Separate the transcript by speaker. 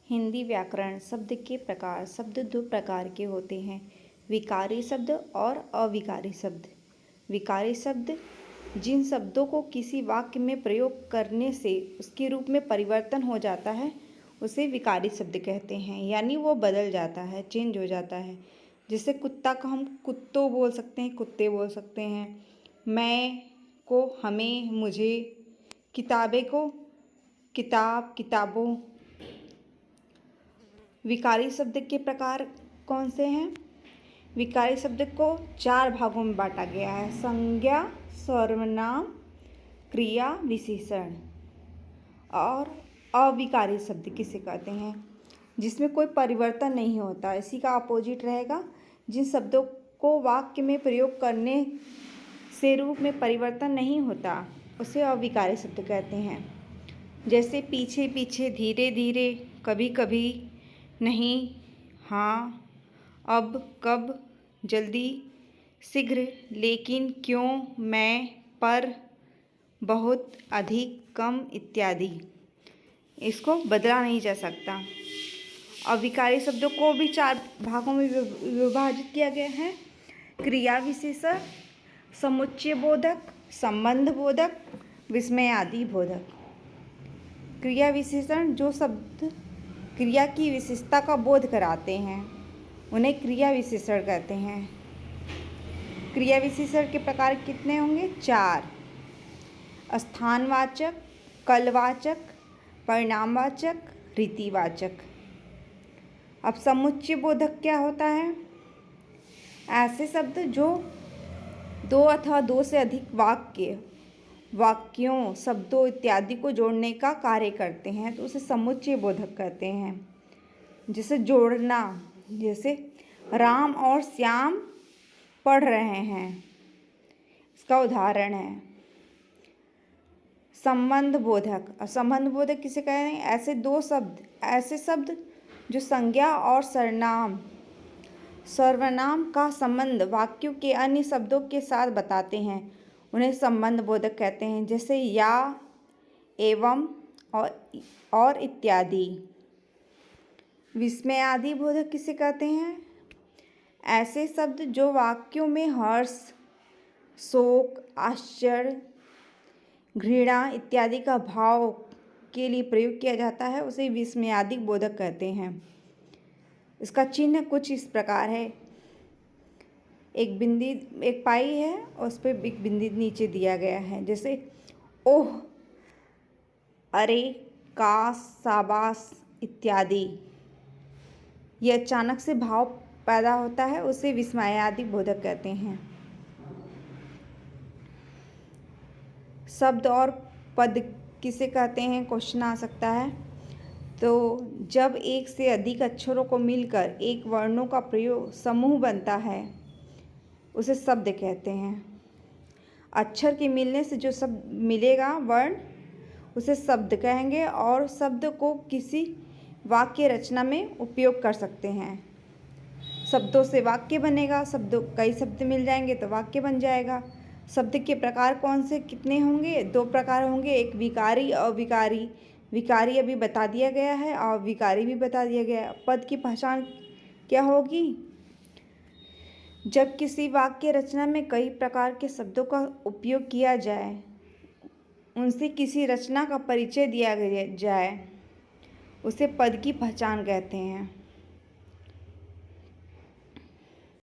Speaker 1: हिंदी व्याकरण शब्द के प्रकार। शब्द दो प्रकार के होते हैं, विकारी शब्द और अविकारी शब्द। विकारी शब्द जिन शब्दों को किसी वाक्य में प्रयोग करने से उसके रूप में परिवर्तन हो जाता है उसे विकारी शब्द कहते हैं, यानी वो बदल जाता है, चेंज हो जाता है। जैसे कुत्ता का हम कुत्तों बोल सकते हैं, कुत्ते बोल सकते हैं। मैं को हमें, मुझे। किताबें को किताब, किताबों। विकारी शब्द के प्रकार कौन से हैं? विकारी शब्द को 4 भागों में बांटा गया है, संज्ञा, सर्वनाम, क्रिया, विशेषण। और अविकारी शब्द किसे कहते हैं? जिसमें कोई परिवर्तन नहीं होता, इसी का अपोजिट रहेगा। जिन शब्दों को वाक्य में प्रयोग करने से रूप में परिवर्तन नहीं होता उसे अविकारी शब्द कहते हैं। जैसे पीछे पीछे, धीरे धीरे, कभी कभी, नहीं, हाँ, अब, कब, जल्दी, शीघ्र, लेकिन, क्यों, मैं, पर, बहुत, अधिक, कम इत्यादि। इसको बदला नहीं जा सकता। अविकारी शब्दों को भी 4 भागों में विभाजित किया गया है, क्रिया विशेषण, समुच्चय बोधक, संबंध बोधक, विस्मयादि बोधक। क्रिया विशेषण जो शब्द क्रिया की विशेषता का बोध कराते हैं उन्हें क्रिया विशेषण कहते हैं। क्रिया विशेषण के प्रकार कितने होंगे? 4। स्थानवाचक, कलवाचक, परिणामवाचक, रीतिवाचक। अब समुच्चय बोधक क्या होता है? ऐसे शब्द जो 2 अथवा 2 से अधिक वाक्यों, शब्दों इत्यादि को जोड़ने का कार्य करते हैं तो उसे समुच्चय बोधक कहते हैं। जैसे जोड़ना, जैसे राम और श्याम पढ़ रहे हैं, इसका उदाहरण है। संबंध बोधक। संबंध बोधक किसे कहते हैं? ऐसे शब्द जो संज्ञा और सर्वनाम का संबंध वाक्यों के अन्य शब्दों के साथ बताते हैं उन्हें संबंध बोधक कहते हैं। जैसे या, एवं और इत्यादि। विस्मयादि बोधक किसे कहते हैं? ऐसे शब्द जो वाक्यों में हर्ष, शोक, आश्चर्य, घृणा इत्यादि का भाव के लिए प्रयोग किया जाता है उसे विस्मयादि बोधक कहते हैं। इसका चिन्ह कुछ इस प्रकार है। एक पाई है और उस पर एक बिंदी नीचे दिया गया है। जैसे ओह, अरे, काश, शाबाश इत्यादि। ये अचानक से भाव पैदा होता है उसे विस्मयादि बोधक कहते हैं। शब्द और पद किसे कहते हैं? क्वेश्चन आ सकता है। तो जब एक से अधिक अक्षरों को मिलकर एक वर्णों का प्रयोग समूह बनता है उसे शब्द कहते हैं। अक्षर के मिलने से जो शब्द मिलेगा वर्ण उसे शब्द कहेंगे और शब्द को किसी वाक्य रचना में उपयोग कर सकते हैं। शब्दों से वाक्य बनेगा, कई शब्द मिल जाएंगे तो वाक्य बन जाएगा। शब्द के प्रकार कौन से कितने होंगे? 2 प्रकार होंगे, एक विकारी, अविकारी। विकारी अभी बता दिया गया है और विकारी भी बता दिया गया है। पद की पहचान क्या होगी? जब किसी वाक्य रचना में कई प्रकार के शब्दों का उपयोग किया जाए, उनसे किसी रचना का परिचय दिया जाए, उसे पद की पहचान कहते हैं।